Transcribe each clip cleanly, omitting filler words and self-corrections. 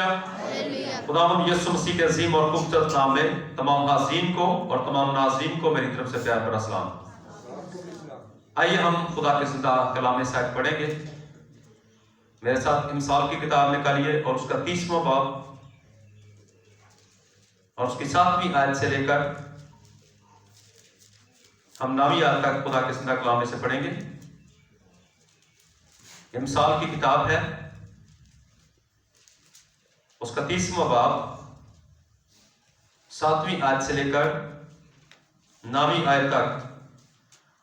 Hallelujah. खुदावंद यीशु मसीह के अजीम और खूबसूरत नाम में तमाम हाज़रीन को और तमाम नाज़रीन को मेरी तरफ से प्यार भरा सलाम। आइए हम खुदा के ज़िंदा कलाम साहिब पढ़ेंगे। मेरे साथ मिसाल की किताब निकालिए और उसका 30वां बाब और उसकी 7वीं आयत से लेकर हम 9वीं आयत तक खुदा के ज़िंदा कलाम से पढ़ेंगे। ये मिसाल की किताब है, उसका 30वां बाब 7वीं आयत से लेकर 9वीं आयत तक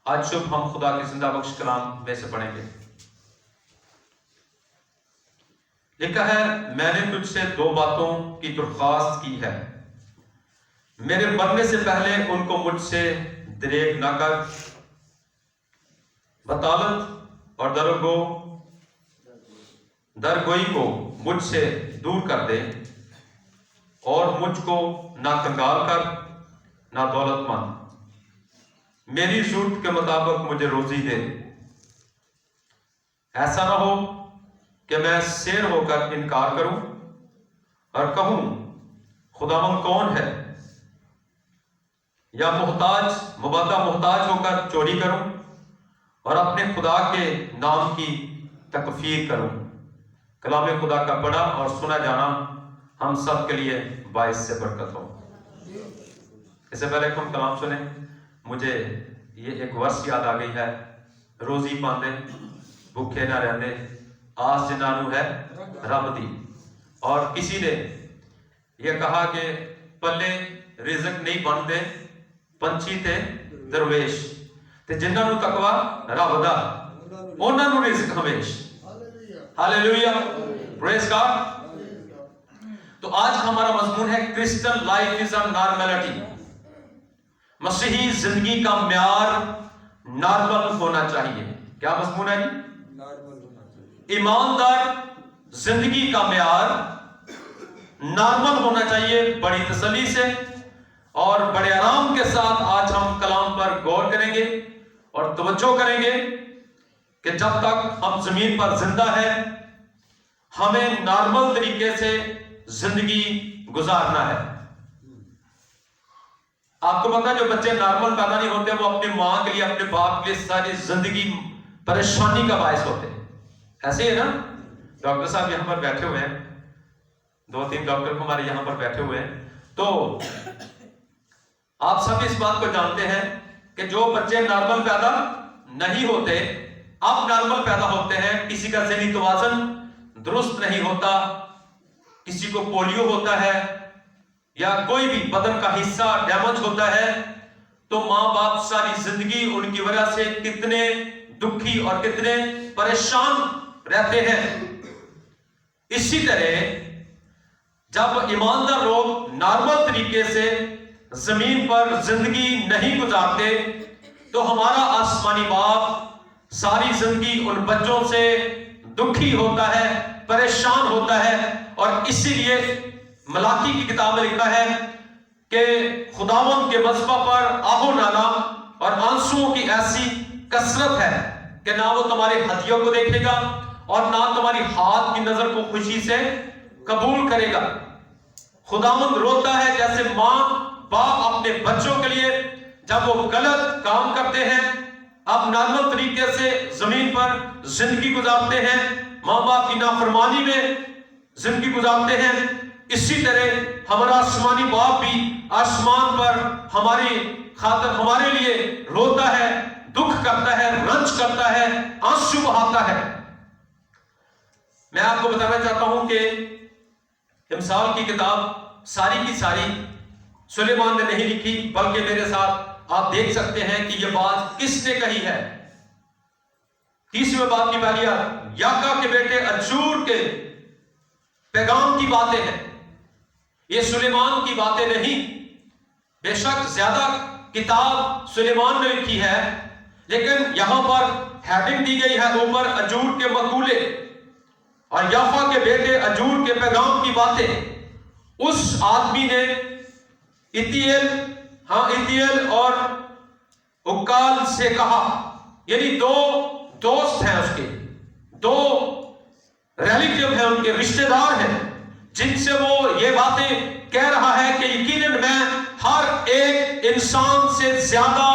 आज शुभ हम खुदा के जिंदा बख्श कलाम में से पढ़ेंगे। लिखा है, मैंने तुझसे 2 बातों की दरख्वास्त की है, मेरे मरने से पहले उनको मुझसे दरेग न कर। बतालत और दरगोई को मुझसे दूर कर दे और मुझको ना कंगाल कर ना दौलतमंद। मेरी जरूरत के मुताबिक मुझे रोजी दे। ऐसा ना हो कि मैं शेर होकर इनकार करूं और कहूं खुदावंद कौन है, या मुबादा मोहताज होकर चोरी करूं और अपने खुदा के नाम की तकफीर करूं। कलाम खुदा का पढ़ा और सुना जाना हम सब के लिए बाइस से बरकत हो। इससे पहले हम कलाम सुने, मुझे ये एक वर्ष याद आ गई है, रोजी पांदे भूखे ना रहंदे, आस जिनानू है रब दी। और किसी ने यह कहा कि पल्ले रिज़्क नहीं बनते, पंछी थे दरवेश, ते जिन्हां नूं तकवा रब दा उन्हां नूं रिज़्क हमेश। Hallelujah, praise God. तो आज हमारा मजमून है Christian life is a normality. मसीही जिंदगी का म्यार नॉर्मल होना चाहिए। क्या मजमून है जी? नॉर्मल होना चाहिए। ईमानदार जिंदगी का म्यार नॉर्मल होना चाहिए। बड़ी तसल्ली से और बड़े आराम के साथ आज हम कलाम पर गौर करेंगे और तवज्जो करेंगे कि जब तक हम जमीन पर जिंदा है हमें नॉर्मल तरीके से जिंदगी गुजारना है। आपको पता है, जो बच्चे नॉर्मल पैदा नहीं होते वो अपनी मां के लिए, अपने बाप के लिए सारी जिंदगी परेशानी का बायस होते हैं। ऐसे ही है ना? डॉक्टर साहब यहां पर बैठे हुए हैं, 2-3 डॉक्टर हमारे यहां पर बैठे हुए हैं। तो आप सब इस बात को जानते हैं कि जो बच्चे नॉर्मल पैदा नहीं होते अब नॉर्मल पैदा होते हैं, किसी का ज़हनी तवाज़ुन दुरुस्त नहीं होता, किसी को पोलियो होता है या कोई भी बदन का हिस्सा डैमेज होता है, तो मां बाप सारी जिंदगी उनकी वजह से कितने दुखी और कितने परेशान रहते हैं। इसी तरह जब ईमानदार लोग नॉर्मल तरीके से जमीन पर जिंदगी नहीं गुजारते तो हमारा आसमानी बाप सारी जिंदगी उन बच्चों से दुखी होता है, परेशान होता है। और इसीलिए मलाकी की किताब में लिखा है कि खुदावंद के मज़बा पर आहो नाला और आंसुओं की ऐसी कसरत है कि ना वो तुम्हारे हदियों को देखेगा और ना तुम्हारी हाथ की नजर को खुशी से कबूल करेगा। खुदावंद रोता है जैसे मां बाप अपने बच्चों के लिए जब वो गलत काम करते हैं, अब नॉर्मल तरीके से जमीन पर जिंदगी गुजारते हैं, मां बाप की नाफरमानी में जिंदगी गुजारते हैं। इसी तरह हमारा आसमानी बाप भी आसमान पर हमारी खातिर हमारे लिए रोता है, दुख करता है, रंज करता है, आंसू बहाता है। मैं आपको बताना चाहता हूं कि मिसाल की किताब सारी की सारी सुलेमान ने नहीं लिखी, बल्कि मेरे साथ आप देख सकते हैं कि यह बात किसने कही है। 30वें बाब की पहली आयत, याका के बेटे अजूर के पैगाम की बातें हैं। ये सुलेमान की बातें नहीं। बेशक ज्यादा किताब सुलेमान ने लिखी है, लेकिन यहां पर हेडिंग दी गई है ऊपर अजूर के मकूले और याफा के बेटे अजूर के पैगाम की बातें। उस आदमी ने इतियल और उकाल से कहा, यानी 2 दोस्त हैं उसके, 2 रिलेटिव हैं, उनके रिश्तेदार हैं, جن سے وہ یہ باتیں کہہ رہا ہے کہ یقیناً میں ہر ایک انسان سے زیادہ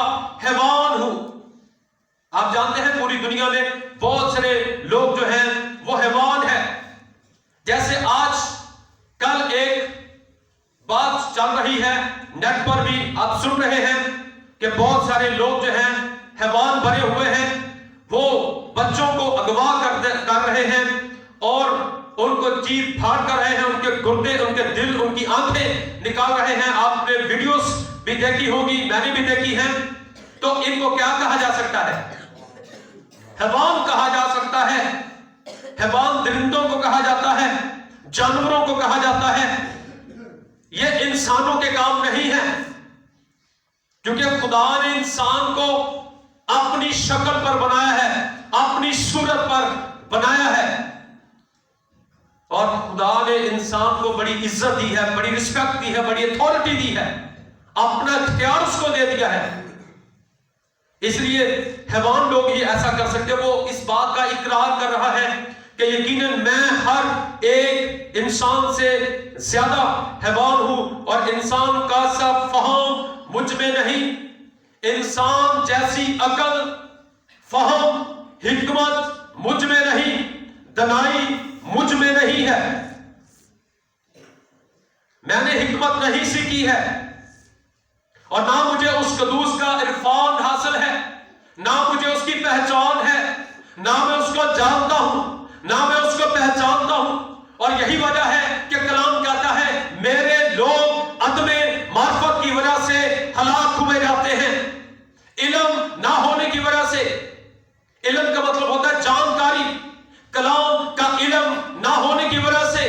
حیوان ہوں. آپ جانتے ہیں پوری دنیا میں بہت سارے لوگ جو ہیں وہ حیوان ہیں. جیسے آج کل ایک بات چل رہی ہے, نیٹ پر بھی آپ سن رہے ہیں کہ بہت سارے لوگ جو ہیں حیوان بنے ہوئے ہیں. وہ بچوں کو اغوا کر رہے ہیں اور ان کو چیر پھاڑ کر رہے ہیں, ان کے گردے, ان کے دل, ان کی آنکھیں نکال رہے ہیں. آپ نے ویڈیوز بھی دیکھی ہوگی, میں نے بھی دیکھی ہیں. تو ان کو کیا کہا جا سکتا ہے؟ حیوان کہا جا سکتا ہے. حیوان درندوں کو کہا جاتا ہے, جانوروں کو کہا جاتا ہے. یہ انسانوں کے کام نہیں ہے, کیونکہ خدا نے انسان کو اپنی شکل پر بنایا ہے, اپنی صورت پر بنایا ہے. اور خدا نے انسان کو بڑی عزت دی ہے, بڑی رسپیکٹ دی ہے, بڑی اتھارٹی دی ہے, اپنا اختیار اس کو دے دیا ہے. اس لیے حیوان لوگ یہ ایسا کر سکتے. وہ اس بات کا اقرار کر رہا ہے کہ یقیناً میں ہر ایک انسان سے زیادہ حیوان ہوں اور انسان کا سا فہم مجھ میں نہیں. انسان جیسی عقل, فہم, حکمت مجھ میں نہیں, دانائی مجھ میں نہیں ہے. میں نے حکمت نہیں سیکھی ہے اور نہ مجھے اس قدوس کا عرفان حاصل ہے, نہ مجھے اس کی پہچان ہے, نہ میں اس کو جانتا ہوں, نہ میں اس کو پہچانتا ہوں. اور یہی وجہ ہے کہ کلام کہتا ہے میرے لوگ عدم معرفت کی وجہ سے ہلاک ہوئے جاتے ہیں. علم نہ ہونے کی وجہ سے, علم کا مطلب ہوتا ہے جانکاری, کلام کا علم نہ ہونے کی وجہ سے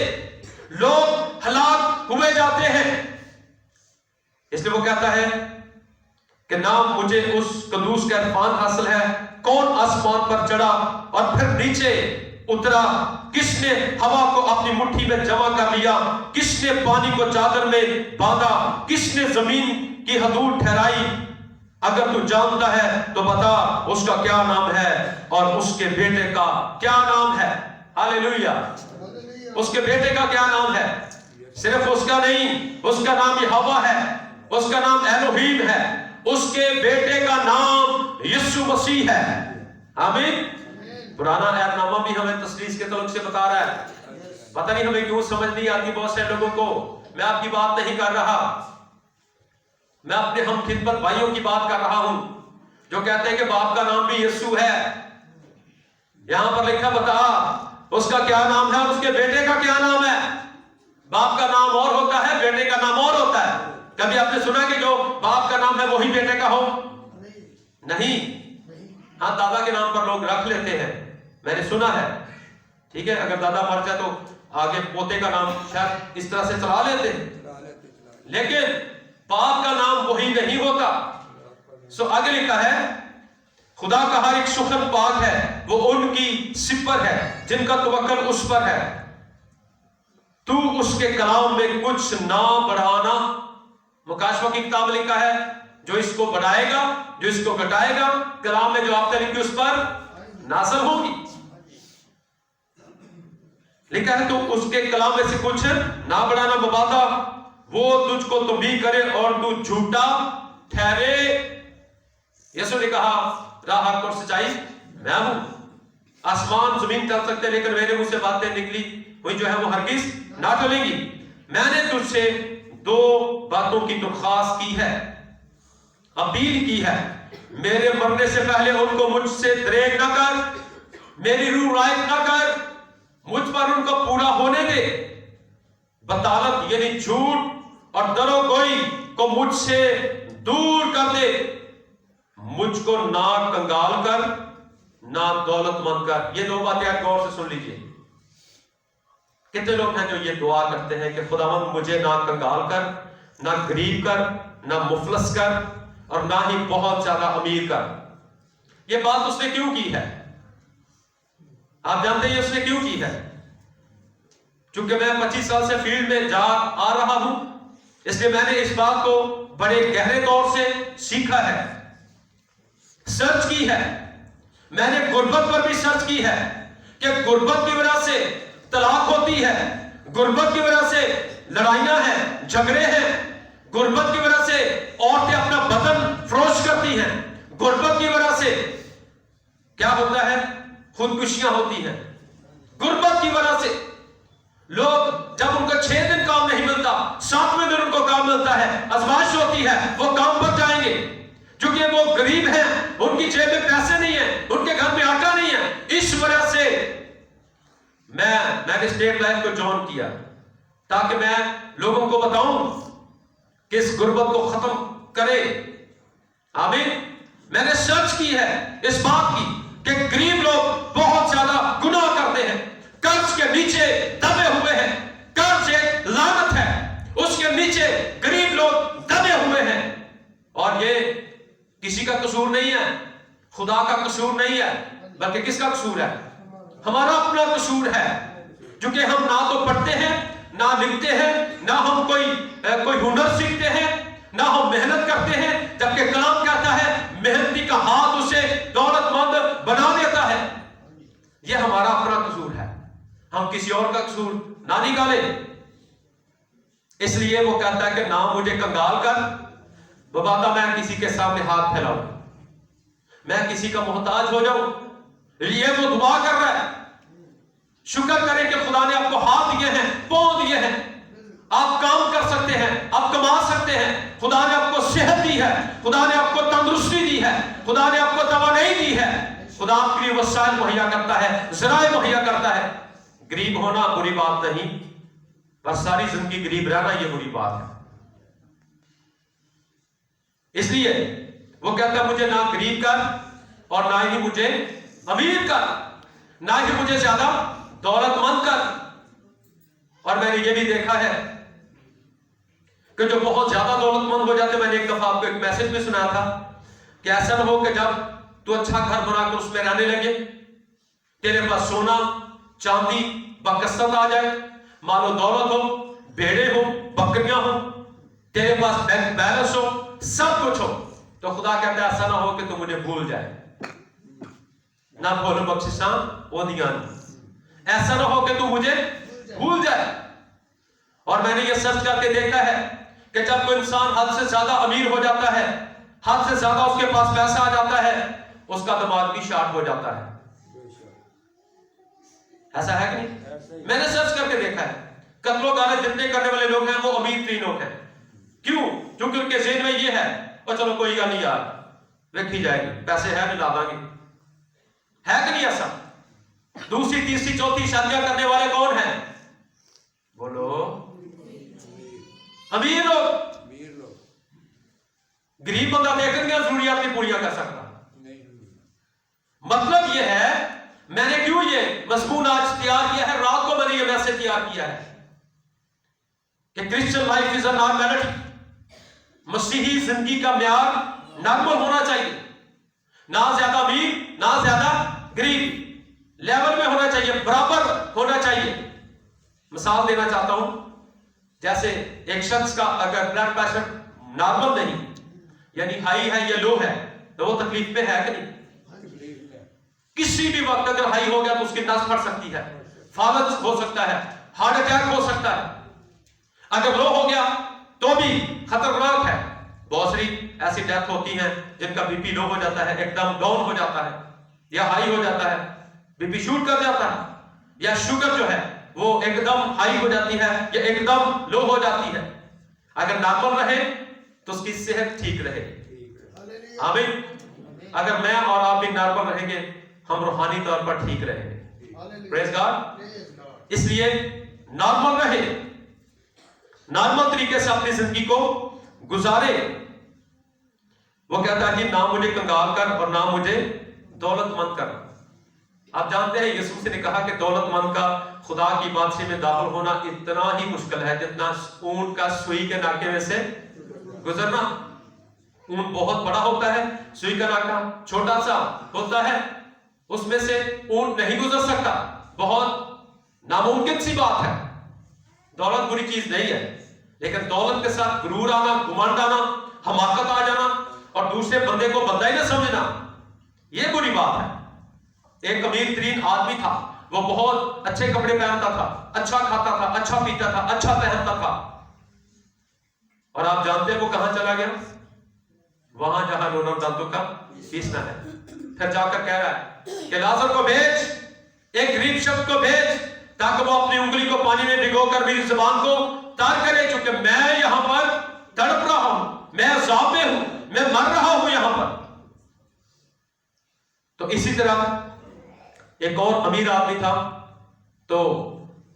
لوگ ہلاک ہوئے جاتے ہیں. اس لیے وہ کہتا ہے کہ نہ مجھے اس قدوس کا عرفان حاصل ہے. کون آسمان پر چڑھا اور پھر نیچے اترا؟ کس نے ہوا کو اپنی مٹھی میں جمع کر لیا؟ کس نے پانی کو چادر میں باندھا؟ کس نے زمین کی حدود ٹھہرائی؟ اگر تو جانتا ہے تو بتا اس کا کیا نام ہے اور اس کے بیٹے کا کیا نام ہے. ہاللیلویہ. اس کے بیٹے کا کیا نام ہے؟ صرف اس کا نہیں, اس کا نام یہوہ ہے, اس کا نام الوہیم ہے, اس کے بیٹے کا نام یسوع مسیح ہے. آمین. پرانا عہد نامہ بھی ہمیں تثلیث کے تعلق سے بتا رہا ہے. پتہ نہیں ہمیں کیوں سمجھ نہیں آتی بہت سے لوگوں کو. میں آپ کی بات نہیں کر رہا, میں اپنے ہم خدمت بھائیوں کی بات کر رہا ہوں جو کہتے ہیں کہ باپ کا نام بھی یسوع ہے. یہاں پر لکھا بتا اس کا کیا نام ہے اور اس کے بیٹے کا کیا نام ہے. باپ کا نام اور ہوتا ہے, بیٹے کا نام اور ہوتا ہے. کبھی آپ نے سنا کہ جو باپ کا نام ہے وہی بیٹے کا ہو؟ نہیں. ہاں, دادا کے نام پر لوگ رکھ لیتے ہیں, میں نے سنا ہے. ٹھیک ہے, اگر دادا مر جائے تو آگے پوتے کا نام شاید اس طرح سے چلا لیتے ہیں, لیکن باپ کا نام وہی نہیں ہوتا. سو آگے لکھا ہے خدا کا ہر ایک شکر پاک ہے, وہ ان کی سپر ہے جن کا توکل اس پر ہے. تو اس کے کلام میں کچھ نہ بڑھانا. مکاشفہ کی کتاب میں لکھا ہے جو اس کو بڑھائے گا, جو اس کو گھٹائے گا, کلام میں جو آپ نے لکھی اس پر نازل ہوگی. لکھا ہے تو اس کے کلام میں سے کچھ نہ بڑھانا مبادا, وہ تجھ کو تنبیہ کرے اور تو جھوٹا ٹھہرے. یسوع نے کہا راہ حق اور سچائی میں ہوں. آسمان زمین چل سکتے لیکن میرے منہ سے باتیں نکلی ہوئی جو ہے وہ ہرگز نہ چلیں گی. میں نے تجھ سے دو باتوں کی درخواست کی ہے, اپیل کی ہے. میرے مرنے سے پہلے ان کو مجھ سے دریغ نہ کر, میری روح رائق نہ کر, مجھ پر ان کو پورا ہونے دے. بطالت یعنی جھوٹ اور درو گوئی کو مجھ سے دور کر دے. مجھ کو نہ کنگال کر نہ دولت مند کر. یہ دو باتیں آپ غور سے سن لیجئے. کتنے لوگ ہیں جو یہ دعا کرتے ہیں کہ خداوند مجھے نہ کنگال کر, نہ غریب کر, نہ مفلس کر اور نہ ہی بہت زیادہ امیر کر. یہ بات اس نے کیوں کی ہے؟ آپ جانتے ہیں اس نے کیوں کی ہے؟ چونکہ میں 25 سال سے فیلڈ میں جا آ رہا ہوں, اس لیے میں نے اس بات کو بڑے گہرے طور سے سیکھا ہے, سرچ کی ہے. میں نے غربت پر بھی سرچ کی ہے کہ غربت کی وجہ سے طلاق ہوتی ہے, गुर्बत की वजह से लड़ाइयां हैं, झगड़े हैं, गुर्बत की वजह से औरतें अपना बदन फरोश करती हैं, गुर्बत की वजह से क्या होता है, खुदकुशियां होती हैं। गुर्बत की वजह से लोग, जब उनको 6 दिन काम नहीं मिलता, 7वें दिन उनको काम मिलता है, आजमाइश होती है, वो काम पर जाएंगे, क्योंकि वो गरीब हैं, उनकी जेब में पैसे नहीं है, उनके घर में आटा नहीं है। इस वजह से मैंने स्टेट लाइफ को ज्वाइन किया ताकि मैं लोगों को बताऊं कि इस गुर्बत को खत्म करें। आमीन। मैंने सर्च की है इस बात की कि गरीब लोग बहुत ज्यादा गुनाह करते हैं, कर्ज के नीचे दबे हुए हैं। कर्ज एक लानत है, उसके नीचे गरीब लोग दबे हुए हैं। और ये किसी का कसूर नहीं है, खुदा का कसूर नहीं है, बल्कि किसका कसूर है? हमारा अपना कसूर है, क्योंकि हम ना तो पढ़ते हैं, ना लिखते हैं, ना हम कोई हुनर सीखते हैं, ना हम मेहनत करते हैं, जबकि कलाम कहता है मेहनती का हाथ उसे दौलतमंद बना देता है। यह हमारा अपना कसूर है, हम किसी और का कसूर ना निकालें। इसलिए वो कहता है कि ना मुझे कंगाल कर, बबादा मैं किसी के सामने हाथ फैलाऊं, मैं किसी का मोहताज हो जाऊं। ये वो दुआ कर रहा है। शुक्र करें कि खुदा ने आपको हाथ दिए हैं, पांव दिए हैं, आप काम कर सकते हैं, आप कमा सकते हैं। खुदा ने आपको सेहत दी है, खुदा ने आपको तंदुरुस्ती दी है, खुदा ने आपको दवा नहीं दी है। खुदा आपके लिए वसाइल मुहैया करता है, ज़राए मुहैया करता है। गरीब होना बुरी बात नहीं, पर सारी जिंदगी गरीब रहना यह बुरी बात है। इसलिए वो कहता मुझे ना गरीब कर और ना ही मुझे अमीर कर, ना ही मुझे ज्यादा दौलतमंद कर। और मैंने ये भी देखा है कि जो बहुत ज्यादा दौलतमंद हो जाते, मैंने एक दफा आपको एक मैसेज में सुनाया था कि ऐसा ना हो कि जब तू अच्छा घर बनाकर उसमें रहने लगे, तेरे पास सोना चांदी बकसत आ जाए, मालो दौलत हो, भेड़े हो, बकरियां हो, तेरे पास बैंक बैलेंस हो, सब कुछ हो, तो खुदा कहता है ऐसा ना हो कि तू मुझे भूल जाए। ना भूल बख्शिशा वो दिया, ऐसा ना हो कि तू मुझे भूल जाए। और मैंने ये सर्च करके देखा है कि जब कोई इंसान हद से ज्यादा अमीर हो जाता है, हद से ज्यादा उसके पास पैसा आ जाता है, उसका दिमाग भी शार्ट हो जाता है। ऐसा है कि नहीं? मैंने सर्च करके देखा है, कत्लो गारे जितने करने वाले लोग हैं वो अमीर तीन लोग हैं। क्यों? क्योंकि उनके ज़हन में ये है, और चलो कोई गल नहीं यार, रखी जाएगी, पैसे है मिला देंगे। है कि नहीं ऐसा? दूसरी तीसरी चौथी शादियां करने वाले कौन हैं? बोलो, अमीर लोग। गरीब बंदा देखकर क्या जरूरियात नहीं पूरी कर सकता। मतलब यह है, मैंने क्यों ये मजमून आज तैयार किया है, रात को मैंने ये मैसेज तैयार किया है कि Christian life is a normality. मसीही जिंदगी का म्यार नॉर्मल होना चाहिए, ना ज्यादा अमीर ना ज्यादा गरीब, लेवल में होना चाहिए, बराबर होना चाहिए। मिसाल देना चाहता हूं, जैसे एक शख्स का अगर ब्लड प्रेशर नॉर्मल नहीं, यानी हाई है या लो है, तो वो तकलीफ में है कि नहीं? किसी भी वक्त अगर हाई हो गया तो उसकी नस फट सकती है, फालज हो सकता है, हार्ट अटैक हो सकता है। अगर लो हो गया तो भी खतरनाक है। बहुत सारी ऐसी डेथ होती है जिनका बीपी लो हो जाता है, एकदम डाउन हो जाता है, या हाई हो जाता है, बीपी शूट कर जाता है, या शुगर जो है वो एकदम हाई हो जाती है या एकदम लो हो जाती है। अगर नॉर्मल रहे तो उसकी सेहत ठीक रहेगी। आमीन। अगर मैं और आप भी नॉर्मल रहेंगे, हम रूहानी तौर पर ठीक रहेंगे। Praise God. इसलिए नॉर्मल रहे, नॉर्मल तरीके से अपनी जिंदगी को गुजारे। वो कहता है कि ना मुझे कंगाल कर और ना मुझे दौलतमंद कर। आप जानते हैं यीशु ने कहा कि दौलतमंद का खुदा की बादशाही में दाखिल होना इतना ही मुश्किल है जितना ऊंट का सुई के नाके में से गुजरना। ऊंट बहुत बड़ा होता है, सुई का नाका छोटा सा होता है, उसमें से ऊंट नहीं गुजर सकता, बहुत नामुमकिन सी बात है। दौलत बुरी चीज नहीं है, लेकिन दौलत के साथ गुरूर आना, घुमंड आना, हमाकत आ जाना और दूसरे बंदे को बंदा ही ना समझना, यह बुरी बात है। एक अमीर तरीन आदमी था, وہ بہت اچھے کپڑے پہنتا تھا، اچھا کھاتا تھا، اچھا پیتا تھا، اچھا پہنتا تھا، اور آپ جانتے ہیں وہ کہاں چلا گیا؟ وہاں جہاں رونا دانتوں کا پیسنا ہے۔ پھر جا کر کہہ رہا ہے کہ لازر کو بھیج، ایک غریب شخص کو بھیج، تاکہ وہ اپنی انگلی کو پانی میں بھگو کر میری زبان کو تار کرے، چونکہ میں یہاں پر تڑپ رہا ہوں، میں عذاب میں ہوں، میں مر رہا ہوں یہاں پر۔ تو اسی طرح ایک اور امیر آدمی تھا، تو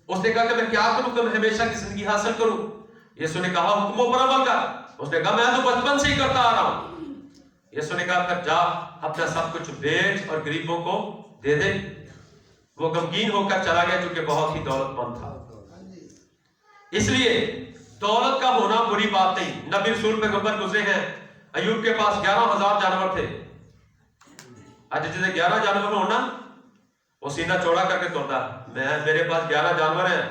اس نے کہا کہ میں کیا کروں کہ میں ہمیشہ کی زندگی حاصل کروں؟ یسوع نے کہا حکموں پر عمل کر۔ اس نے کہا میں تو بچپن سے ہی کرتا آ رہا ہوں۔ یسوع نے کہا پھر جا اپنا سب کچھ بیچ اور غریبوں کو دے دے۔ وہ غمگین ہو کر چلا گیا چونکہ بہت ہی دولت مند تھا۔ اس لیے دولت کا ہونا بری بات نہیں۔ نبی رسول پیغمبر گزرے ہیں، ایوب کے پاس 11,000 جانور تھے۔ آج جسے 11 جانور ہونا، وہ سینہ چوڑا کر کے توڑتا ہے، میرے پاس 11 جانور ہیں،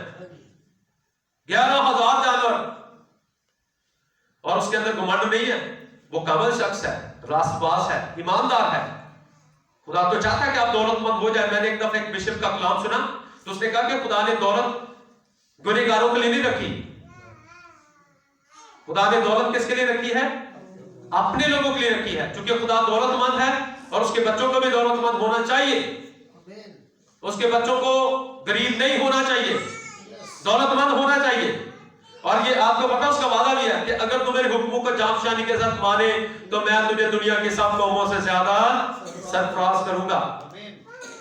11,000 جانور، اور اس کے اندر گھمنڈ نہیں ہے۔ وہ کامل شخص ہے، راست باز ہے، ایماندار ہے۔ خدا تو چاہتا ہے کہ آپ دولت مند ہو جائے۔ میں نے ایک دفعہ ایک بشپ کا کلام سنا تو اس نے کہا کہ خدا نے دولت گنہگاروں کے لیے نہیں رکھی، خدا نے دولت کس کے لیے رکھی ہے؟ اپنے لوگوں کے لیے رکھی ہے۔ چونکہ خدا دولت مند ہے اور اس کے بچوں کو بھی دولت مند ہونا چاہیے، اس کے بچوں کو غریب نہیں ہونا چاہیے، دولت مند ہونا چاہیے۔ اور یہ آپ کو پتا اس کا وعدہ بھی ہے کہ اگر تم میرے حکموں کو جام شانی کے ساتھ مانے تو میں تجھے دنیا کی سب قوموں سے زیادہ سرفراز کروں گا۔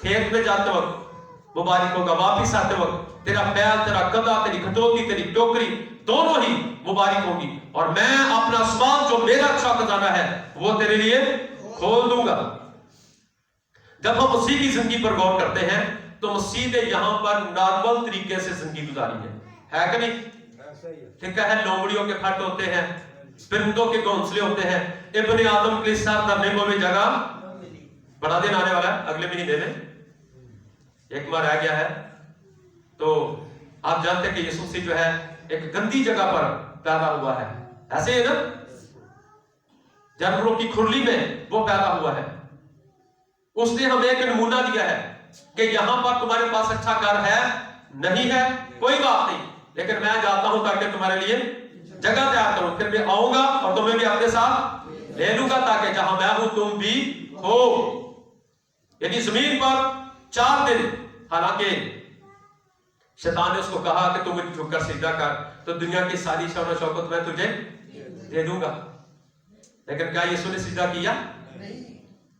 کھیت میں جاتے وقت مبارک ہوگا، واپس آتے وقت تیرا بیل، تیرا گدھا، تیری کھٹوتی، تیری ٹوکری دونوں ہی مبارک ہوگی، اور میں اپنا آسمان جو میرا اچھا خزانہ ہے وہ تیرے لیے کھول دوں گا۔ جب ہم مسیح کی زندگی پر غور کرتے ہیں تو مسیح نے یہاں پر نارمل طریقے سے زندگی گزاری ہے کہ نہیں؟ ٹھیک ہے، لومڑیوں کے پھٹ ہوتے ہیں، پرندوں کے گھونسلے ہوتے ہیں، ابن آدم کے لیے سر دھرنے کو بھی جگہ۔ بڑا دن آنے والا ہے اگلے مہینے میں، ایک ماہ رہ گیا ہے، تو آپ جانتے ہیں کہ یسوع مسیح جو ہے ایک گندی جگہ پر پیدا ہوا ہے، ایسے ہی نا، جانوروں کی کھرلی میں وہ پیدا ہوا ہے۔ اس نے ہمیں ایک نمونہ دیا ہے کہ یہاں پر تمہارے پاس اچھا گھر ہے نہیں ہے کوئی بات نہیں، لیکن میں جاتا ہوں تاکہ تمہارے لیے جگہ تیار کروں، پھر میں آؤں گا اور تمہیں بھی اپنے ساتھ لے لوں گا تاکہ جہاں میں ہوں تم بھی ہو۔ یعنی زمین پر 4 دن، حالانکہ شیطان نے اس کو کہا کہ تم جھک کر سجدہ کر تو دنیا کی ساری شان و شوکت میں تجھے دے دوں گا، لیکن کیا یسوع نے سجدہ کیا؟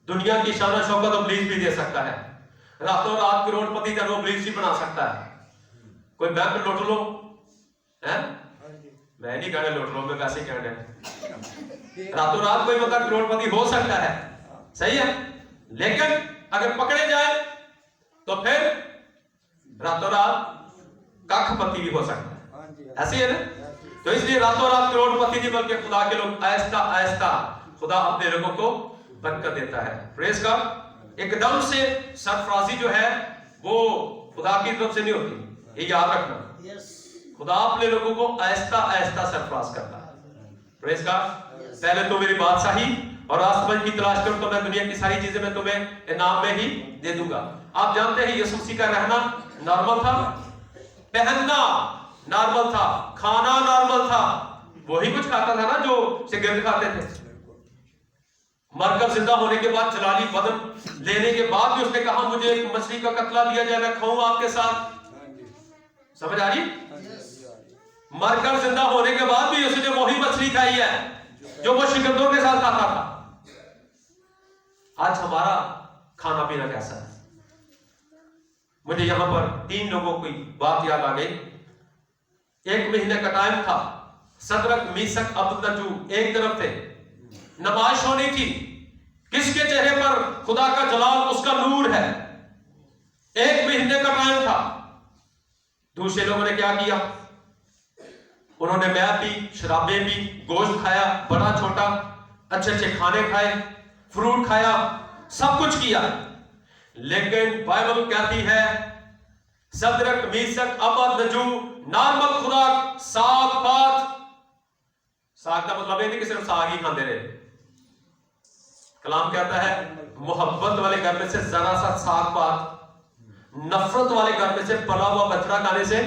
دنیا کی شان و شوکت ابلیس بھی دے سکتا ہے، راتوں رات کروڑ پتی تنو ابلیس بھی بنا سکتا ہے۔ کوئی بینک لوٹ لو، میں نہیں کہنا لوٹ لو، میں ویسے ہی کہنا، راتوں رات کوئی بندہ کروڑ پتی ہو سکتا ہے، صحیح ہے، لیکن اگر پکڑے جائے تو پھر راتوں رات کاکھ پتی بھی ہو سکتا ہے، ایسے ہی ہے نا۔ تو اس لیے راتوں رات کروڑ پتی نہیں بلکہ خدا کے لوگ آہستہ آہستہ خدا اپنے لوگوں کو برکت دیتا ہے۔ پریز گاڈ۔ ایک دم سے سرفرازی جو ہے وہ خدا کی طرف سے نہیں ہوتی، یہ یاد رکھنا، خدا اپنے لوگوں کو آہستہ آہستہ سرفراز کرتا ہے۔ پریز گاڈ۔ پہلے تو میری بادشاہی اور آسمان کی تلاش کرو تو میں دنیا کی ساری چیزیں میں تمہیں انعام میں ہی دے دوں گا۔ آپ جانتے ہیں یسوع مسیح کا رہنا نارمل تھا، پہننا نارمل تھا، کھانا نارمل تھا، وہی کچھ کھاتا تھا نا جو شاگرد کھاتے تھے۔ مر کر زندہ ہونے کے بعد جلالی بدن لینے کے بعد بھی اس نے کہا مجھے ایک مچھلی کا قتلہ دیا جائے، میں کھاؤں آپ کے ساتھ۔ سمجھ آ رہی؟ مر کر زندہ ہونے کے بعد بھی اس نے وہی مچھلی کھائی ہے جو وہ شاگردوں کے ساتھ کھاتا تھا۔ آج ہمارا کھانا پینا کیسا ہے؟ مجھے یہاں پر 3 لوگوں کی بات یاد آ گئی۔ 1 مہینے کا ٹائم تھا، صدرک میشک عبدنجو ایک طرف تھے، نمائش ہونی تھی، کس کے چہرے پر خدا کا جلال، اس کا نور ہے۔ 1 مہینے کا ٹائم تھا۔ دوسرے لوگوں نے کیا کیا؟ انہوں نے میت پی، شرابیں پی، گوشت کھایا، بڑا چھوٹا، اچھے اچھے کھانے کھائے، فروٹ کھایا، سب کچھ کیا، لیکن بائبل کہتی ہے صدرک میشک عبدنجو نارمل خوراک، ساگ پات۔ ساگ کا مطلب یہ نہیں کہ صرف ساگ ہی کھاتے رہے، کلام کہتا ہے محبت والے گھر میں سے ذرا سا ساگ پات، नफरत वाले घर में से पला हुआ बछड़ा खाने से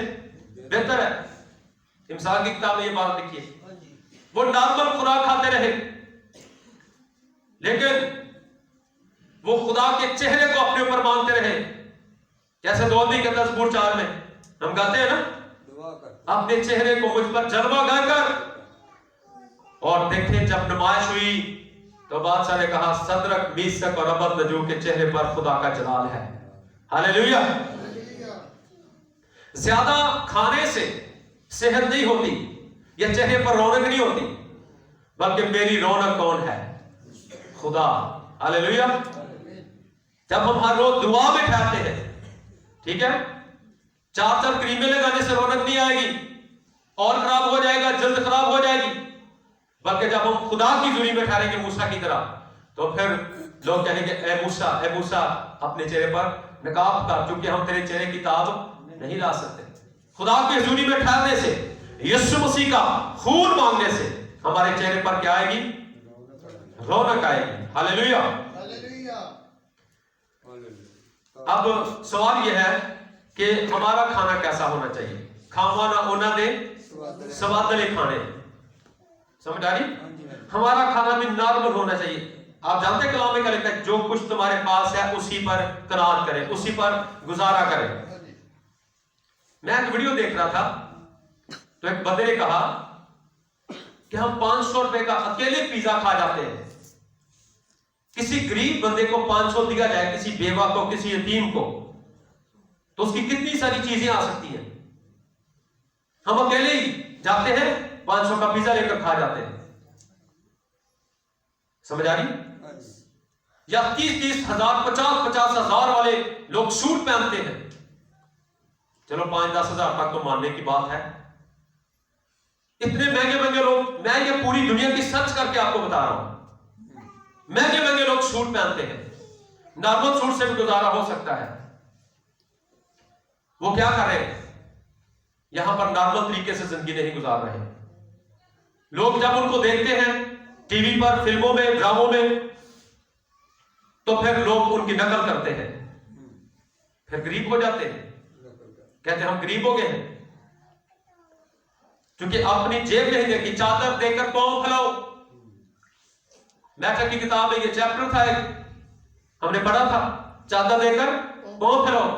बेहतर है। इमसाल की किताब में ये बात लिखी है। वो नॉर्मल खुराक खाते रहे, लेकिन वो खुदा के चेहरे को अपने ऊपर मांगते रहे। जैसे दोहरी के 10:4 में हम गाते हैं ना, अपने चेहरे को मुझ पर जलवा गाकर। और देखें जब नुमाइश हुई तो बादशाह ने कहा, सदरक, मीशक और अबदनगो के चेहरे पर खुदा का जलाल है। हालेलुया। ज्यादा खाने से सेहत नहीं होती, या चेहरे पर रौनक नहीं होती, बल्कि मेरी रौनक कौन है? खुदा। हालेलुया। जब हम हर रोज दुआ में ठहरते हैं, ठीक है, 4 क्रीमें लगाने से रौनक नहीं आएगी, और खराब हो जाएगा, जल्द खराब हो जाएगी। बल्कि जब हम खुदा की दूरी में ठहरेंगे मूसा की तरह, तो फिर लोग कहेंगे, ए मूसा अपने चेहरे पर नकाब कर, क्योंकि हम तेरे चेहरे की ताब नहीं ला सकते। खुदा की हजूरी में ठहरने से, यीशु मसीह का खून मांगने से हमारे चेहरे पर क्या आएगी? रौनक आएगी। हालेलुया। अब सवाल यह है कि हमारा खाना कैसा होना चाहिए? खावा ना होना दे स्वादले खाने। समझ आ रही? हमारा खाना भी नॉर्मल होना चाहिए। आप जानते हैं कलाम में क्या लिखा है? जो कुछ तुम्हारे पास है उसी पर कनात करें, उसी पर गुजारा करें। मैं एक वीडियो देख रहा था, तो एक बंदे ने कहा कि हम 500 रुपए का अकेले पिज्जा खा जाते हैं। किसी गरीब बंदे को 500 दिया जाए, किसी बेवा को, किसी यतीम को, तो उसकी कितनी सारी चीजें आ सकती हैं। हम अकेले ही जाते हैं, 500 का पिज्जा लेकर खा जाते हैं। समझ आ रही? या 30-30 हजार, 50-50 हजार वाले लोग सूट पहनते हैं। चलो 5-10 हजार तक तो मानने की बात है। इतने महंगे महंगे लोग, मैं ये पूरी दुनिया की सर्च करके आपको बता रहा हूं, महंगे महंगे लोग सूट पहनते हैं। नॉर्मल सूट से भी गुजारा हो सकता है। वो क्या कर रहे हैं? यहां पर नॉर्मल तरीके से जिंदगी नहीं गुजार रहे। लोग जब उनको देखते हैं टीवी पर, फिल्मों में, ड्रामों में, तो फिर लोग उनकी नकल करते हैं, फिर गरीब हो जाते हैं। कहते हैं हम गरीब हो गए हैं, क्योंकि अपनी जेब नहीं देखी। चादर देकर पांव फैलाओ, मैथर की किताब में ये चैप्टर था, हमने पढ़ा था, चादर देकर पांव फैलाओ।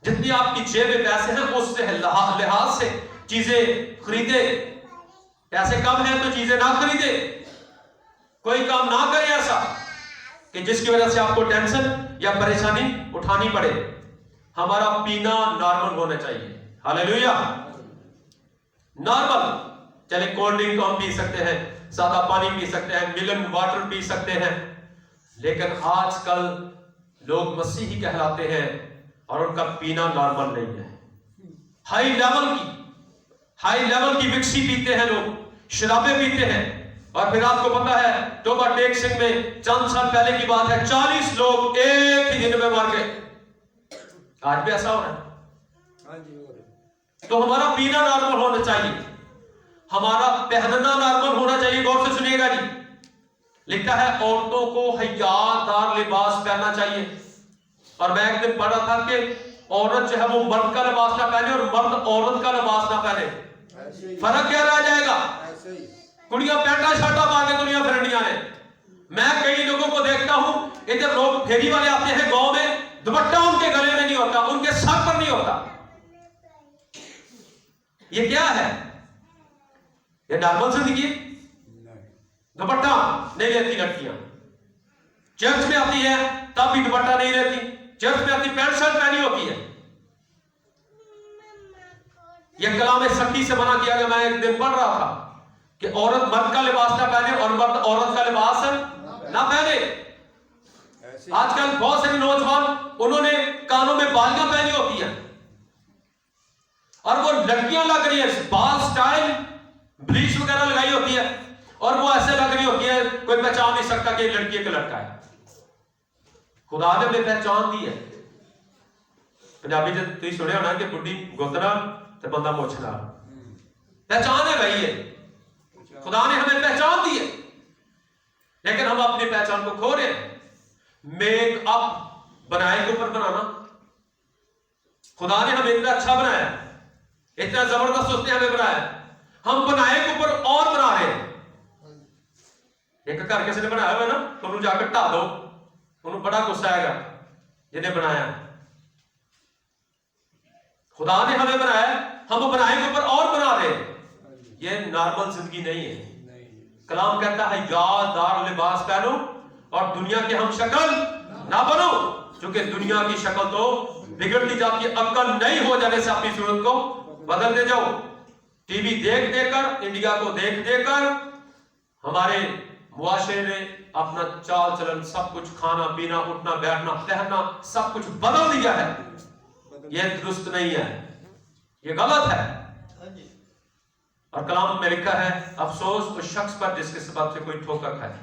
जितनी आपकी जेब में पैसे हैं, उससे लिहाज से चीजें खरीदे। पैसे कम हैं तो चीजें ना खरीदे। कोई काम ना करे ऐसा कि जिसकी वजह से आपको टेंशन या परेशानी उठानी पड़े। हमारा पीना नॉर्मल होना चाहिए। हालेलुया। नॉर्मल, चले कोल्ड ड्रिंक तो हम पी सकते हैं, सादा पानी पी सकते हैं, मिलन वाटर पी सकते हैं, लेकिन आजकल लोग मसीही कहलाते हैं और उनका पीना नॉर्मल नहीं है। हाई लेवल की विक्सी पीते हैं लोग, शराबें पीते हैं। और फिर आपको पता है, टोबा टेक सिंह में चंद साल पहले की बात है, 40 लोग एक ही दिन में मर गए। आज भी ऐसा हो रहा है। तो हमारा पीना नॉर्मल होना चाहिए, हमारा पहनना नॉर्मल होना चाहिए। गौर से सुनिएगा जी, लिखा है औरतों को हयादार लिबास पहनना चाहिए। और मैं एक दिन पढ़ रहा था कि औरत जो है वो मर्द का लिबास ना पहने और मर्द औरत का लिबास ना पहने। फर्क क्या रह जाएगा? कुड़ियां पैंटा शर्टा पा के दुनिया फिरनियां ने। मैं कई लोगों को देखता हूं, इधर लोग फेरी वाले आते हैं गांव में, दुपट्टा उनके गले में नहीं होता, उनके सर पर नहीं होता। ये क्या है? ये नॉर्मल जिंदगी? दुपट्टा नहीं लेती लड़कियां। चर्च में आती है तब भी दुपट्टा नहीं लेती, चर्च में आती पैंट शर्ट पहनी होती है। यह कलाम सख्ती से मना किया गया। मैं एक दिन पढ़ रहा था कि औरत मर्द का लिबास ना पहने और मर्द औरत का लिबास ना पहने। आजकल बहुत सारे नौजवान, उन्होंने कानों में बालियां पहनी होती हैं और वो लड़कियां लग रही है, बाल स्टाइल ब्लीच वगैरह लगाई होती है और वो ऐसे लग रही होती है कोई पहचान नहीं सकता कि लड़की एक लड़का है। खुदा ने हमें पहचान दी है। पंजाबी च तुम सुने होना कि बुढ़ी गुंदना ते बंदा मुछना, पहचान है भाई ये। खुदा ने हमें पहचान दी है, लेकिन हम अपनी पहचान को खो रहे हैं। मेकअप बनाए के ऊपर बनाना, खुदा ने हमें इतना अच्छा बनाया, इतना जबरदस्त उसने हमें बनाया, हम बनाए के ऊपर और बना रहे हैं। एक घर किसी ने बनाया हुआ ना तो उन्हें जाकर ढा दो, उन्हें बड़ा गुस्सा आएगा जिन्हें बनाया। खुदा ने हमें बनाया, हम बनाए के ऊपर और बना रहे हैं। ये नॉर्मल जिंदगी नहीं है। कलाम कहता है याददार लिबास पहनो और दुनिया के हम शक्ल ना बनो, क्योंकि दुनिया की शक्ल तो बिगड़ती जाती है। अक्ल नहीं हो जाने से अपनी सूरत को बदलते जाओ। टीवी देख देकर, इंडिया को देख देकर हमारे मुआशरे ने अपना चाल चलन, सब कुछ, खाना पीना, उठना बैठना, पहनना, सब कुछ बदल दिया है। यह दुरुस्त नहीं है, यह गलत है। और कलाम में लिखा है अफसोस उस शख्स पर जिसके सबब से कोई ठोकर खाए।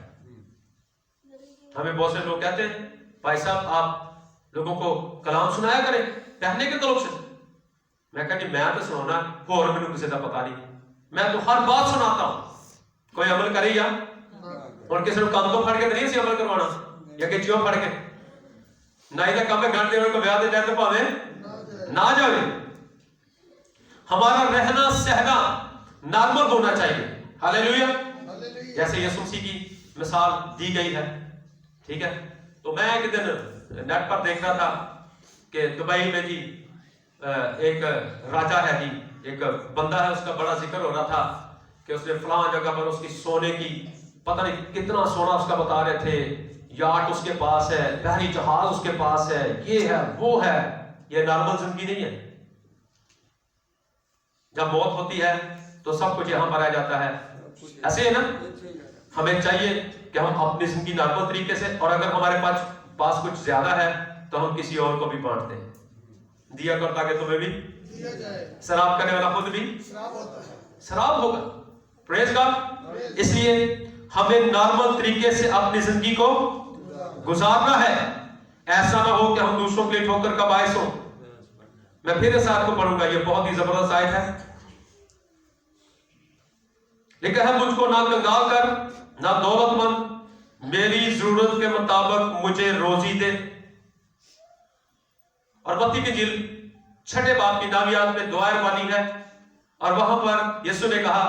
हमें बहुत से लोग कहते हैं भाई साहब आप लोगों को कलाम सुनाया करें पहनने के तलब से। मैं कहती मैं तो सुनाना होर मैनू किसी का पता नहीं, मैं तो हर बात सुनाता हूं, कोई अमल करे या और किसी ने काम तो फड़ के नहीं सी अमल करवाना या कि जियो फड़ के नाई का काम है गण देने को ब्याह दे जाते भावे ना जावे। हमारा रहना सहना नॉर्मल होना चाहिए। हालेलुया। जैसे यीशु मसीह की मिसाल दी गई है, ठीक है। तो मैं एक दिन नेट पर देख रहा था कि दुबई में जी एक राजा है जी, एक बंदा है, उसका बड़ा जिक्र हो रहा था कि उसने फलां जगह पर उसकी सोने की पता नहीं कितना सोना उसका बता रहे थे, याट उसके पास है, बहरी जहाज उसके पास है, ये है वो है। ये नॉर्मल जिंदगी नहीं है। जब मौत होती है तो सब कुछ यहां पर आ जाता है, ऐसे है ना। हमें चाहिए कि हम अपनी जिंदगी नॉर्मल तरीके से, और अगर हमारे पास कुछ ज्यादा है तो हम किसी और को भी बांट दें। दिया कर ताकि तुम्हें भी दिया जाए, शराब करने वाला खुद भी शराब होगा। Praise God. इसलिए हमें नॉर्मल तरीके से अपनी जिंदगी को गुजारना है। ऐसा ना हो कि हम दूसरों के लिए ठोकर का बायस हो। मैं फिर इस आयत को पढ़ूंगा, ये बहुत ही जबरदस्त आयत है। लिखा है मुझको ना कंगाल कर ना दौलतमंद, मेरी जरूरत के मुताबिक मुझे रोजी दे। और मत्ती की इंजील 6 बाब की 9वीं आयत में दुआ वाली है, और वहां पर यीशु ने कहा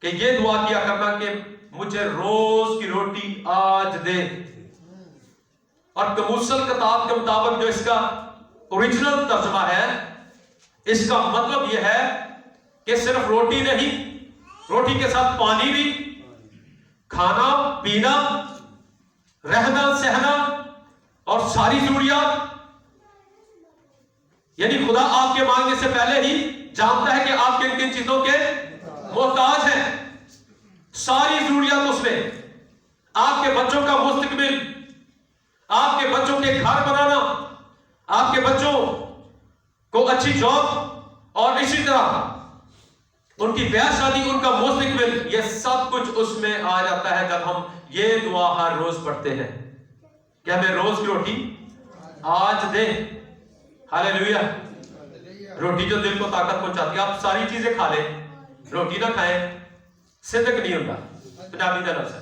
कि ये दुआ किया करना कि मुझे रोज की रोटी आज दे। और कमूसल किताब के मुताबिक जो इसका ओरिजिनल तर्जुमा है, इसका मतलब यह है कि सिर्फ रोटी नहीं, रोटी के साथ पानी भी, खाना पीना, रहना सहना और सारी जरूरियात। यानी खुदा आपके मांगने से पहले ही जानता है कि आप किन किन चीजों के मोहताज हैं। सारी जरूरियात उसमें, आपके बच्चों का मुस्तकबिल, आपके बच्चों के घर बनाना, आपके बच्चों को अच्छी जॉब, और इसी तरह उनकी ब्याह शादी, उनका मुस्तकबिल, ये सब कुछ उसमें आ जाता है जब हम ये दुआ हर रोज पढ़ते हैं कि हमें रोज की रोटी आज दे। हालेलुया। रोटी जो दिल को ताकत पहुंचाती है। आप सारी चीजें खा ले, रोटी ना खाएं, सिद्धक नहीं होता। पंजाबी का लफ्ज़ है,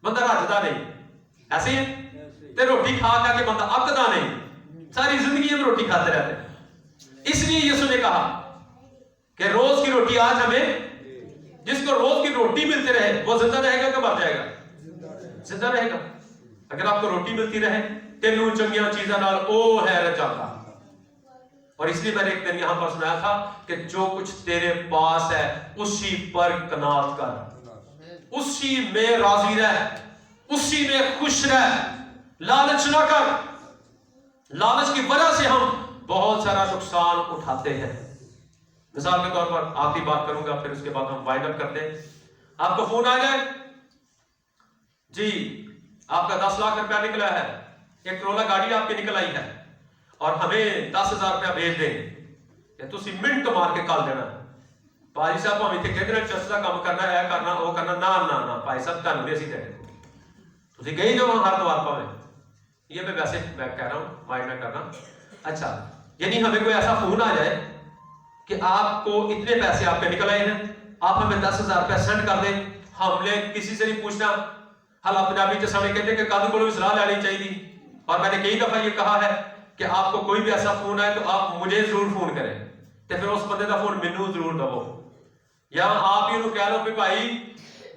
बंदा रजदा नहीं। ऐसे ही ते रोटी खा खा के बंदा अकदा नहीं, सारी जिंदगी हम रोटी खाते रहते हैं। इसलिए यीशु ने कहा कि रोज की रोटी आज हमें, जिसको रोज की रोटी मिलती रहे वो जिंदा रहेगा कि मर जाएगा? जिंदा रहेगा। अगर आपको रोटी मिलती रहे, तेनू चंगियां चीज़ां नाल ओ है रचाता। और इसलिए मैंने एक दिन यहां पर सुनाया था कि जो कुछ तेरे पास है उसी पर कनात कर, उसी में राजी रह, उसी में खुश रह, लालच ना कर। लालच की वजह से हम बहुत सारा नुकसान उठाते हैं। मिसाल के तौर पर आखिरी बात करूंगा, फिर उसके बाद हम वाइंड अप करते हैं। आपको फोन आ जाए जी, आपका 10 लाख रुपया निकला है, एक करोला गाड़ी आपकी निकल आई है, और हमें 10,000 रुपया भेज दें, तुसी मिनट मार के कल देना। भाई साहब हम इतने कहते हैं चर्च का काम करना है, करना वो करना, ना ना ना भाई साहब तुम भी असी देने तुसी गई जो हर द्वार पावे। ये मैं वैसे मैं कह रहा हूं, माइंड में करना। अच्छा, यानी हमें कोई ऐसा फोन आ जाए कि आपको इतने पैसे आपके निकल आए हैं, आप हमें 10,000 रुपया सेंड कर दें। हमने किसी से नहीं पूछना। हल पंजाबी च सामने कहते कि कद को भी सलाह लेनी चाहिए। और मैंने कई दफा ये कहा है कि کہ آپ کو کوئی بھی ایسا فون آئے تو آپ مجھے ضرور فون کریں تے پھر اس بندے دا فون مینوں ضرور دو، یا آپ ہی انہوں کہہ لو کہ بھائی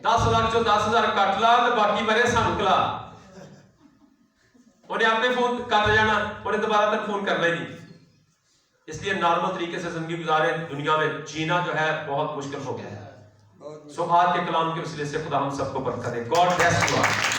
10 لاکھ چو 10,000 کٹ لا تے باقی مرے سانو کلا، انہیں آپ نے فون کٹ جانا، انہیں دوبارہ تک فون کرنا ہی نہیں۔ اس لیے نارمل طریقے سے زندگی گزارے، دنیا میں جینا جو ہے بہت مشکل ہو گیا ہے۔ سو آج کے کلام کے وسیلے سے خدا ہم سب کو برکت دے۔ God bless you all.